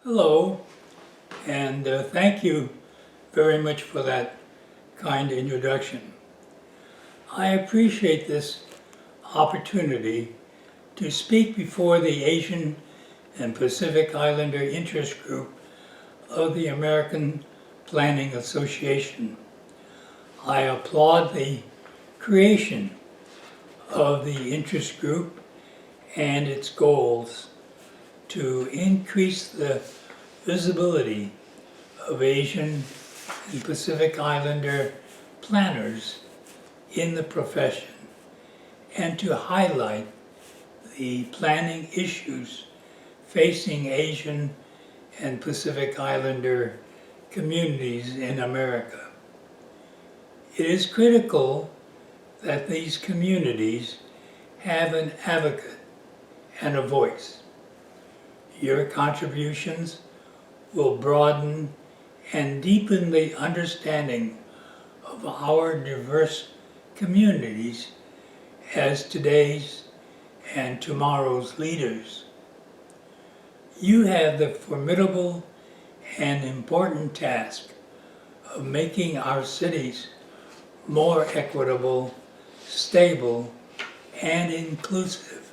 Hello, and thank you very much for that kind introduction. I appreciate this opportunity to speak before the Asian and Pacific Islander Interest Group of the American Planning Association. I applaud the creation of the interest group and its goals to increase the visibility of Asian and Pacific Islander planners in the profession and to highlight the planning issues facing Asian and Pacific Islander communities in America. It is critical that these communities have an advocate and a voice. Your contributions will broaden and deepen the understanding of our diverse communities as today's and tomorrow's leaders. You have the formidable and important task of making our cities more equitable, stable, and inclusive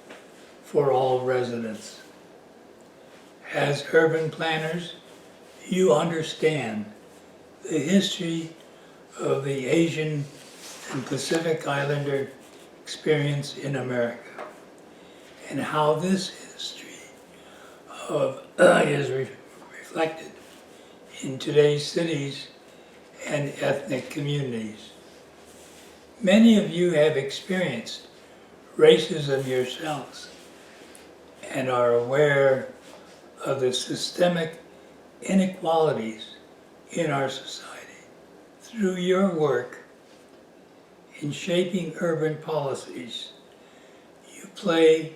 for all residents. As urban planners, you understand the history of the Asian and Pacific Islander experience in America and how this history is reflected in today's cities and ethnic communities. Many of you have experienced racism yourselves and are aware of the systemic inequalities in our society. Through your work in shaping urban policies, you play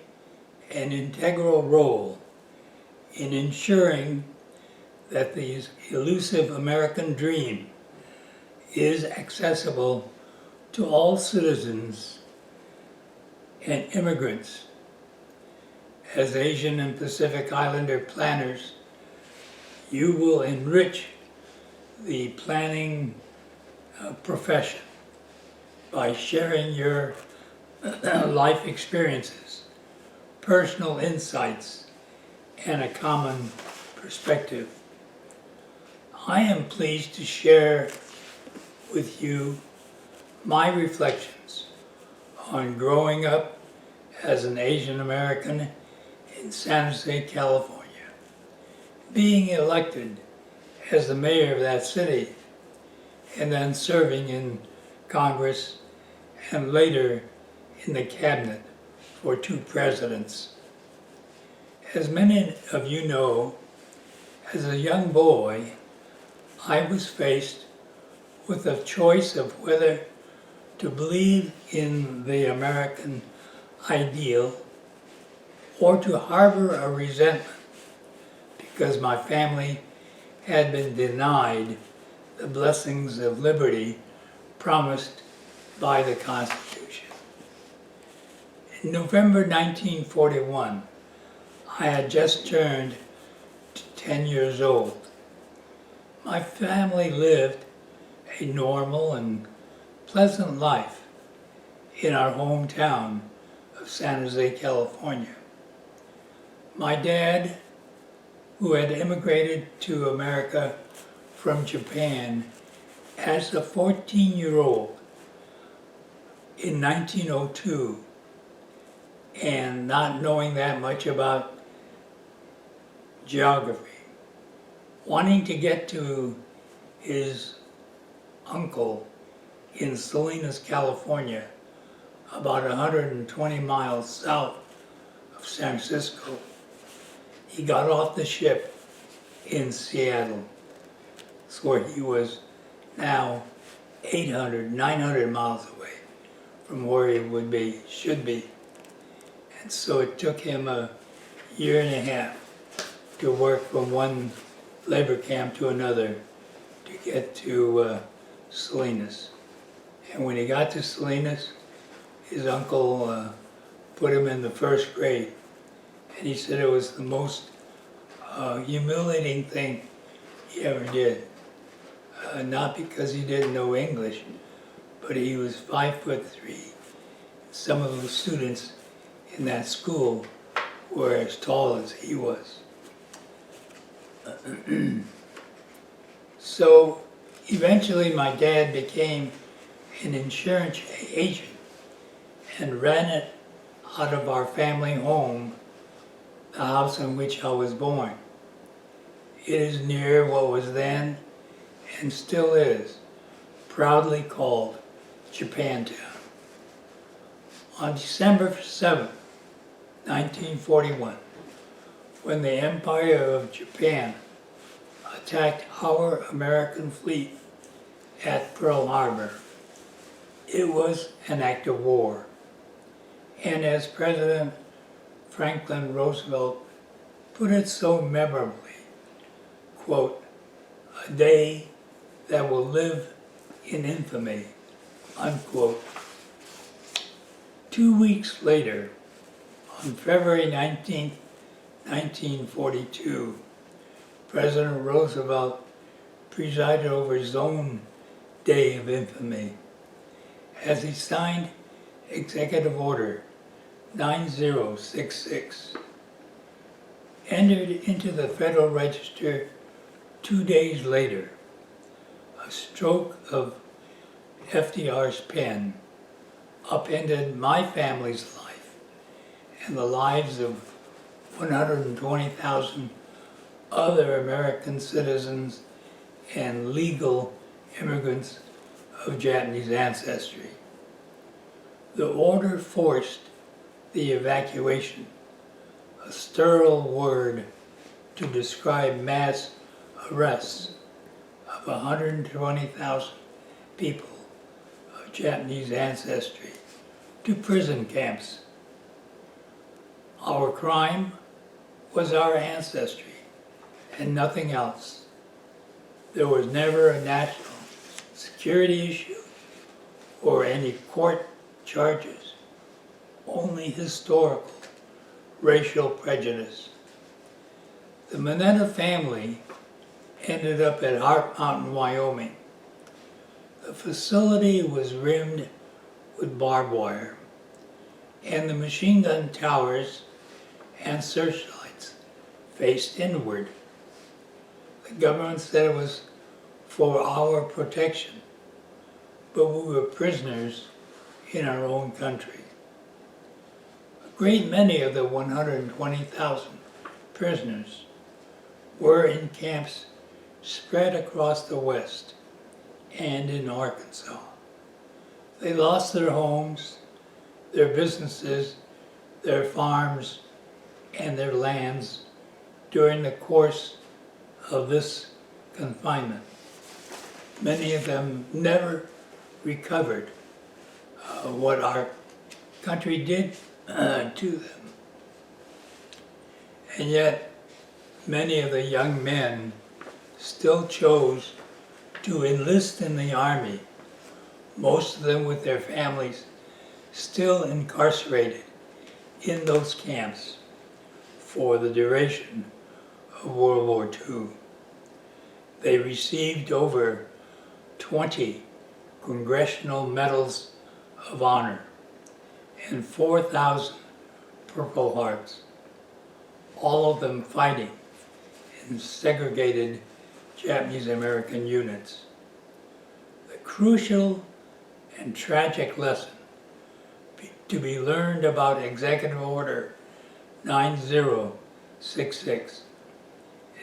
an integral role in ensuring that the elusive American dream is accessible to all citizens and immigrants. As Asian and Pacific Islander planners, you will enrich the planning profession by sharing your life experiences, personal insights, and a common perspective. I am pleased to share with you my reflections on growing up as an Asian American in San Jose, California, being elected as the mayor of that city, and then serving in Congress and later in the cabinet for 2 presidents. As many of you know, as a young boy, I was faced with a choice of whether to believe in the American ideal or to harbor a resentment because my family had been denied the blessings of liberty promised by the Constitution. In November 1941, I had just turned 10 years old. My family lived a normal and pleasant life in our hometown of San Jose, California. My dad, who had immigrated to America from Japan as a 14-year-old in 1902, and not knowing that much about geography, wanting to get to his uncle in Salinas, California, about 120 miles south of San Francisco. He got off the ship in Seattle. That's where he was now 800, 900 miles away from where he should be. And so it took him a year and a half to work from one labor camp to another to get to Salinas. And when he got to Salinas, his uncle put him in the first grade. And he said it was the most humiliating thing he ever did. Not because he didn't know English, but he was 5'3". Some of the students in that school were as tall as he was. So eventually my dad became an insurance agent and ran it out of our family home, the house in which I was born. It is near what was then, and still is, proudly called Japantown. On December 7, 1941, when the Empire of Japan attacked our American fleet at Pearl Harbor, it was an act of war. And as President Franklin Roosevelt put it so memorably, quote, "a day that will live in infamy," unquote. 2 weeks later, on February 19, 1942, President Roosevelt presided over his own day of infamy as he signed Executive Order 9066, entered into the Federal Register 2 days later. A stroke of FDR's pen upended my family's life and the lives of 120,000 other American citizens and legal immigrants of Japanese ancestry. The order forced the evacuation, a sterile word to describe mass arrests of 120,000 people of Japanese ancestry, to prison camps. Our crime was our ancestry and nothing else. There was never a national security issue or any court charges, only historical racial prejudice. The Mineta family ended up at Heart Mountain, Wyoming. The facility was rimmed with barbed wire, and the machine gun towers and searchlights faced inward. The government said it was for our protection, but we were prisoners in our own country. A great many of the 120,000 prisoners were in camps spread across the West and in Arkansas. They lost their homes, their businesses, their farms, and their lands during the course of this confinement. Many of them never recovered what our country did to them. And yet, many of the young men still chose to enlist in the Army, most of them with their families still incarcerated in those camps for the duration of World War II. They received over 20 Congressional Medals of Honor and 4,000 Purple Hearts, all of them fighting in segregated Japanese American units. The crucial and tragic lesson to be learned about Executive Order 9066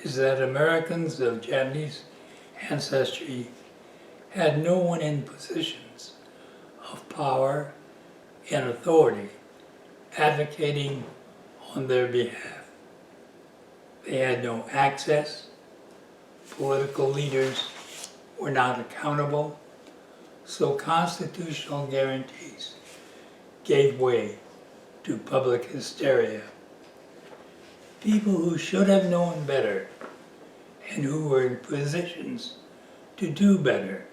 is that Americans of Japanese ancestry had no one in positions of power and authority advocating on their behalf. They had no access, political leaders were not accountable, so constitutional guarantees gave way to public hysteria. People who should have known better and who were in positions to do better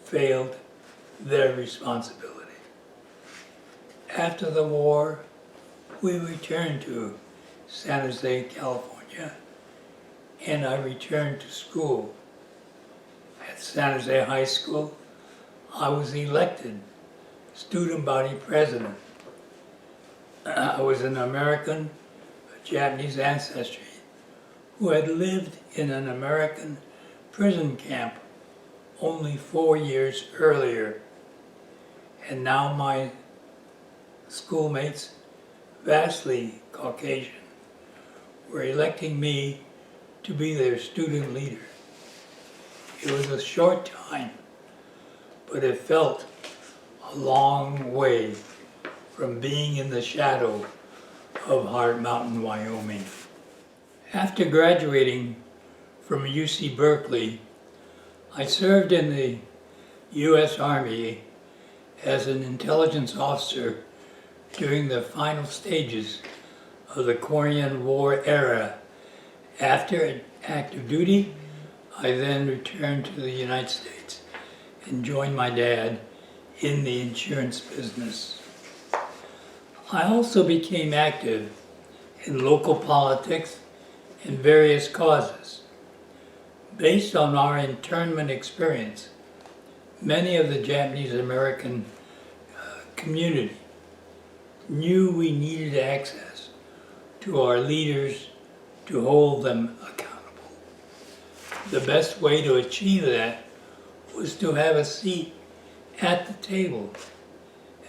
failed their responsibility. After the war, we returned to San Jose, California, and I returned to school. At San Jose High School, I was elected student body president. I was an American of Japanese ancestry who had lived in an American prison camp only 4 years earlier. And now my schoolmates, vastly Caucasian, were electing me to be their student leader. It was a short time, but it felt a long way from being in the shadow of Heart Mountain, Wyoming. After graduating from UC Berkeley, I served in the U.S. Army as an intelligence officer during the final stages of the Korean War era. After active duty, I then returned to the United States and joined my dad in the insurance business. I also became active in local politics and various causes. Based on our internment experience, many of the Japanese American community knew we needed access to our leaders to hold them accountable. The best way to achieve that was to have a seat at the table.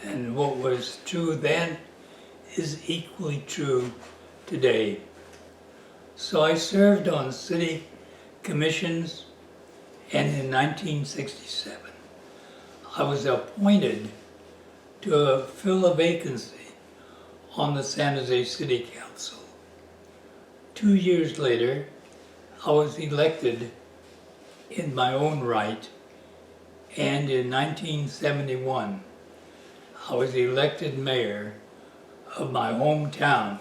And what was true then is equally true today. So I served on city commissions, and in 1967 I was appointed to fill a vacancy on the San Jose City Council. 2 years later, I was elected in my own right, and in 1971 I was elected mayor of my hometown,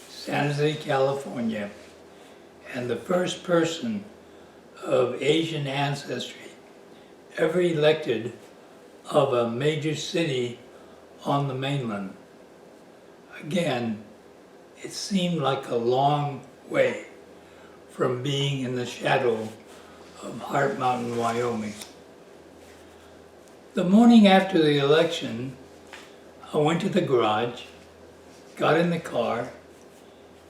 San Jose, California, and the first person of Asian ancestry ever elected of a major city on the mainland. Again, it seemed like a long way from being in the shadow of Heart Mountain, Wyoming. The morning after the election, I went to the garage, got in the car,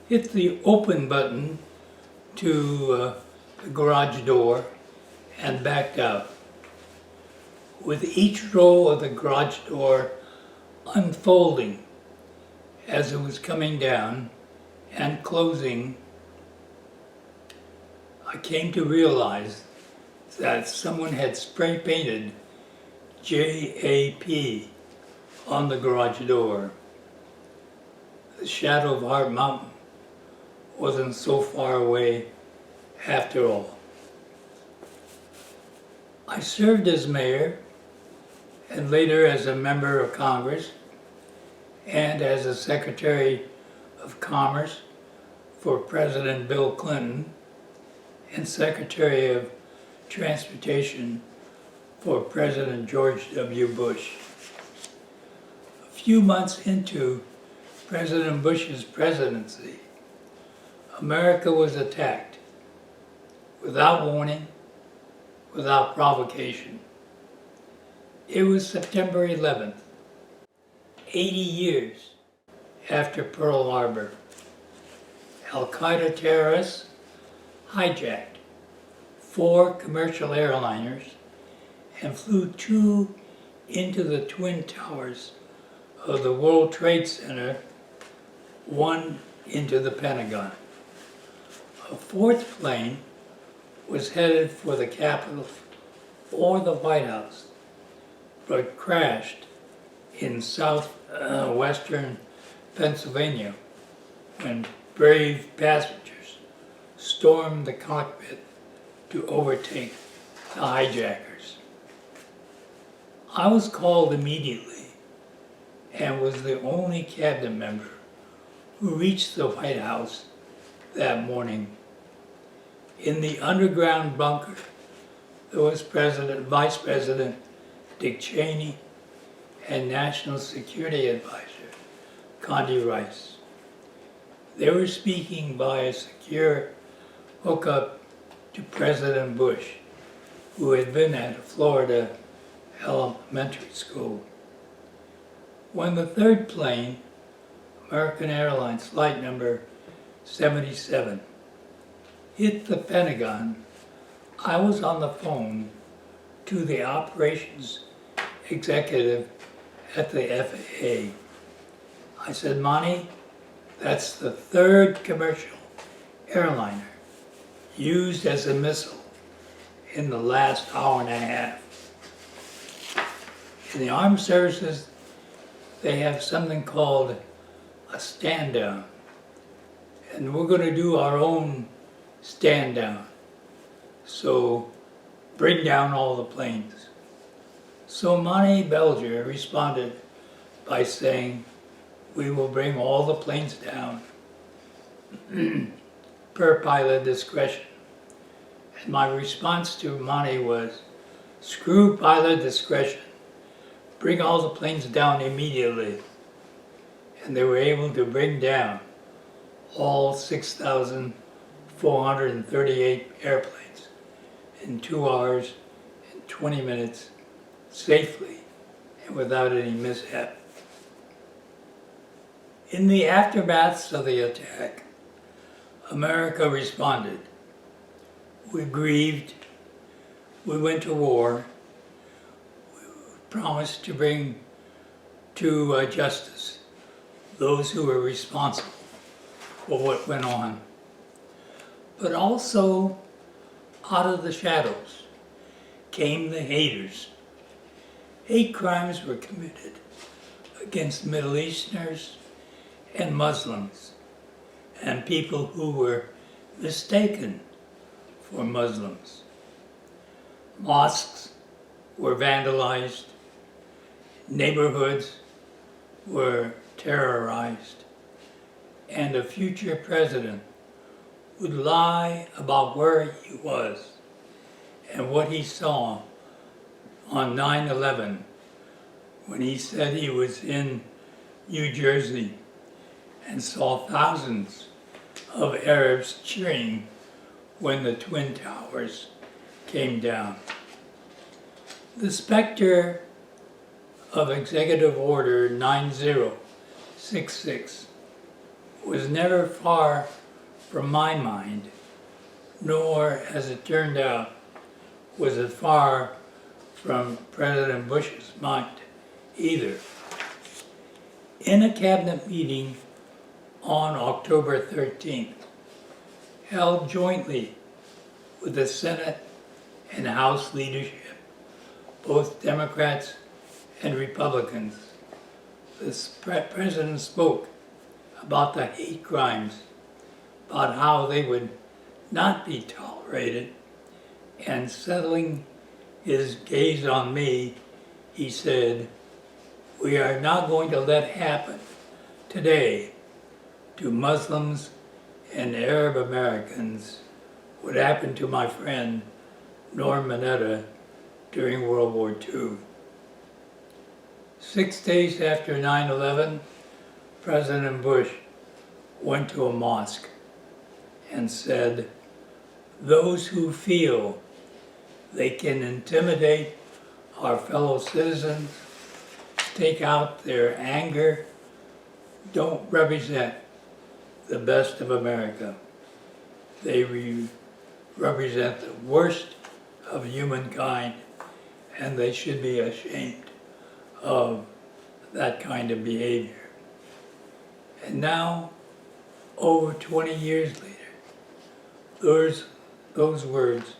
hit the open button to the garage door, and backed out. With each row of the garage door unfolding as it was coming down and closing, I came to realize that someone had spray painted JAP on the garage door. The shadow of Heart Mountain wasn't so far away after all. I served as mayor and later as a member of Congress and as a Secretary of Commerce for President Bill Clinton and Secretary of Transportation for President George W. Bush. A few months into President Bush's presidency, America was attacked without warning, without provocation. It was September 11th, 80 years after Pearl Harbor. Al-Qaeda terrorists hijacked 4 commercial airliners and flew 2 into the Twin Towers of the World Trade Center, 1 into the Pentagon. A 4th plane was headed for the Capitol or the White House, but crashed in southwestern Pennsylvania when brave passengers stormed the cockpit to overtake the hijackers. I was called immediately and was the only cabinet member who reached the White House that morning. In the underground bunker, there was Vice President Dick Cheney and National Security Advisor Condi Rice. They were speaking by a secure hook up to President Bush, who had been at a Florida elementary school. When the third plane, American Airlines flight number 77, hit the Pentagon, I was on the phone to the operations executive at the FAA. I said, Monty, that's the third commercial airliner used as a missile in the last hour and a half. In the armed services, they have something called a stand down. And we're going to do our own stand down. So bring down all the planes. So Monty Belger responded by saying, we will bring all the planes down per pilot discretion. And my response to Monty was, screw pilot discretion. Bring all the planes down immediately. And they were able to bring down all 6,438 airplanes in 2 hours and 20 minutes safely and without any mishap. In the aftermaths of the attack, America responded. We grieved, we went to war, we promised to bring to justice those who were responsible for what went on. But also, out of the shadows came the haters. Hate crimes were committed against Middle Easterners and Muslims, and people who were mistaken for Muslims. Mosques were vandalized, neighborhoods were terrorized, and a future president would lie about where he was and what he saw on 9/11 when he said he was in New Jersey and saw thousands of Arabs cheering when the Twin Towers came down. The specter of Executive Order 9066 was never far from my mind, nor, as it turned out, was it far from President Bush's mind either. In a cabinet meeting on October 13th, held jointly with the Senate and House leadership, both Democrats and Republicans, the President spoke about the hate crimes, about how they would not be tolerated, and settling his gaze on me, he said, we are not going to let happen today to Muslims and Arab Americans what happened to my friend Norm Mineta during World War II. 6 days after 9/11, President Bush went to a mosque and said, those who feel they can intimidate our fellow citizens, take out their anger, don't represent the best of America. They represent the worst of humankind, and they should be ashamed of that kind of behavior. And now, over 20 years later, those words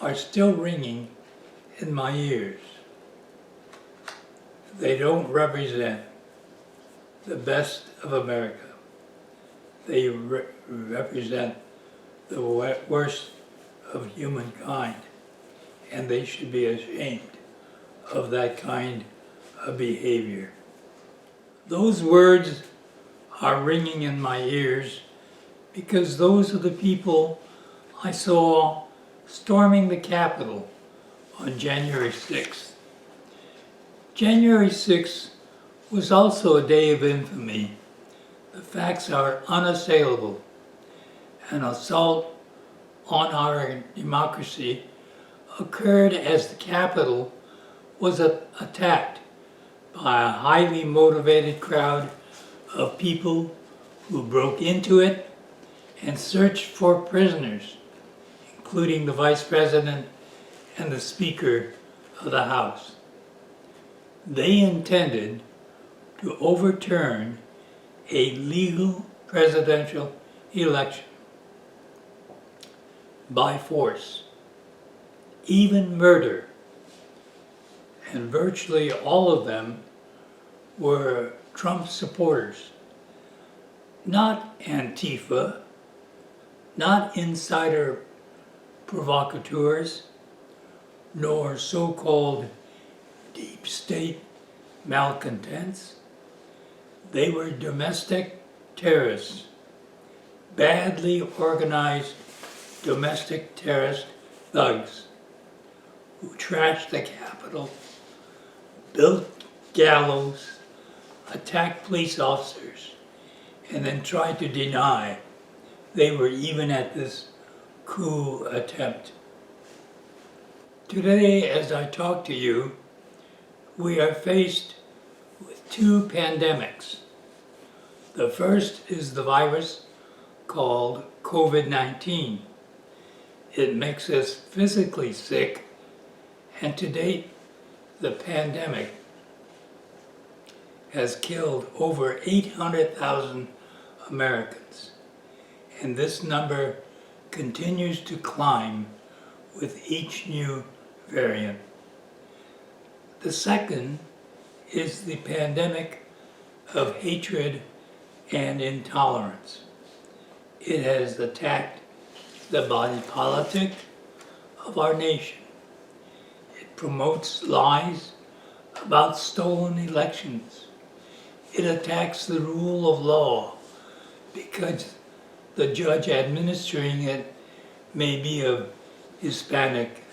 are still ringing in my ears. They don't represent the best of America. They represent the worst of humankind, and they should be ashamed of that kind of behavior. Those words are ringing in my ears because those are the people I saw storming the Capitol on January 6th. January 6th was also a day of infamy. The facts are unassailable. An assault on our democracy occurred as the Capitol was attacked by a highly motivated crowd of people who broke into it and searched for prisoners, including the Vice President and the Speaker of the House. They intended to overturn a legal presidential election by force, even murder, and virtually all of them were Trump supporters. Not Antifa, not insider provocateurs, nor so-called deep state malcontents. They were domestic terrorists, badly organized domestic terrorist thugs who trashed the Capitol, built gallows, attacked police officers, and then tried to deny they were even at this coup attempt. Today, as I talk to you, we are faced with two pandemics. The first is the virus called COVID-19. It makes us physically sick, and to date, the pandemic has killed over 800,000 Americans, and this number continues to climb with each new variant. The second is the pandemic of hatred and intolerance. It has attacked the body politic of our nation. It promotes lies about stolen elections. It attacks the rule of law because the judge administering it may be of Hispanic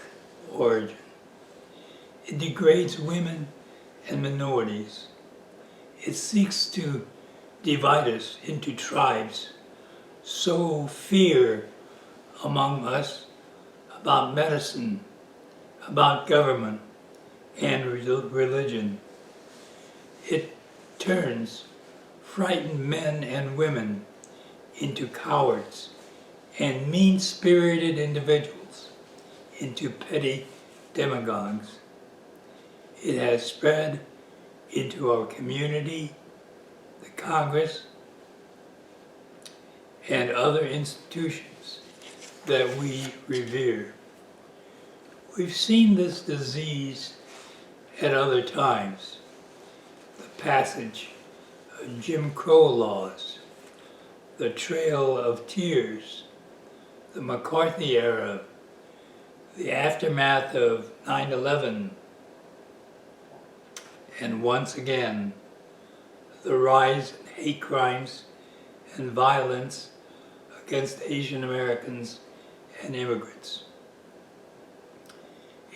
origin. It degrades women and minorities. It seeks to divide us into tribes, sow fear among us about medicine, about government, and religion. It turns frightened men and women into cowards and mean-spirited individuals into petty demagogues. It has spread into our community, the Congress, and other institutions that we revere. We've seen this disease at other times. The passage of Jim Crow laws, the Trail of Tears, the McCarthy era, the aftermath of 9/11, and once again, the rise in hate crimes and violence against Asian Americans and immigrants.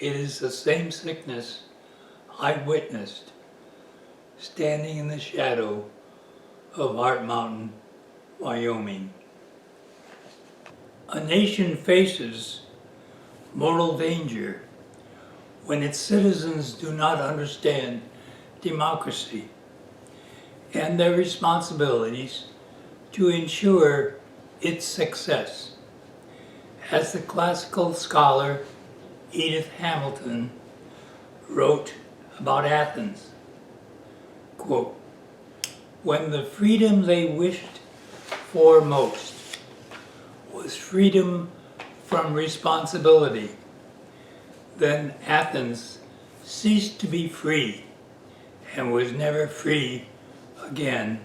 It is the same sickness I witnessed standing in the shadow of Heart Mountain, Wyoming. A nation faces mortal danger when its citizens do not understand democracy and their responsibilities to ensure its success. As the classical scholar Edith Hamilton wrote about Athens, quote, "When the freedom they wished for most was freedom from responsibility, then Athens ceased to be free and was never free again,"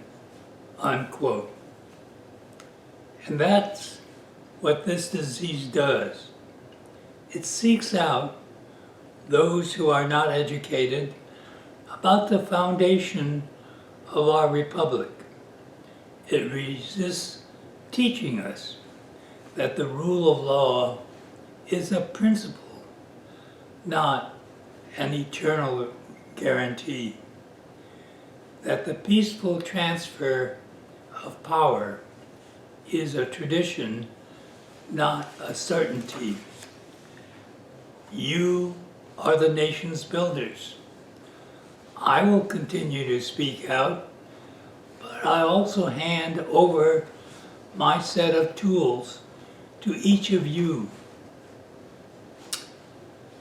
unquote. And that's what this disease does. It seeks out those who are not educated about the foundation of our republic. It resists teaching us that the rule of law is a principle, not an eternal guarantee. That the peaceful transfer of power is a tradition not a certainty. You are the nation's builders. I will continue to speak out, but I also hand over my set of tools to each of you.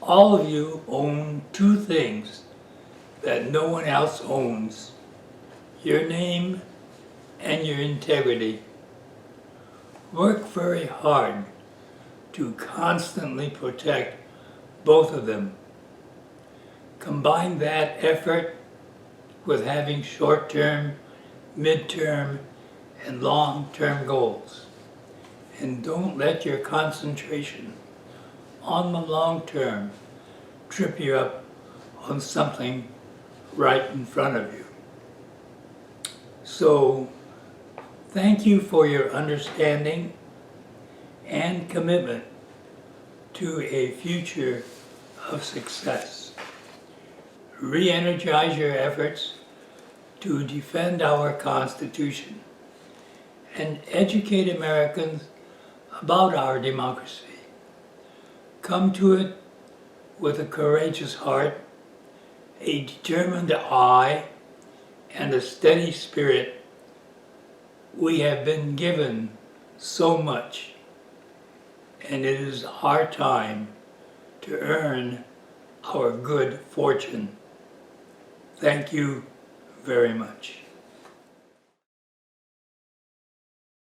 All of you own two things that no one else owns: your name and your integrity. Work very hard to constantly protect both of them. Combine that effort with having short-term, mid-term, and long-term goals. And don't let your concentration on the long term trip you up on something right in front of you. So, thank you for your understanding and commitment to a future of success. Re-energize your efforts to defend our Constitution and educate Americans about our democracy. Come to it with a courageous heart, a determined eye, and a steady spirit. We have been given so much, and it is our time to earn our good fortune. Thank you very much.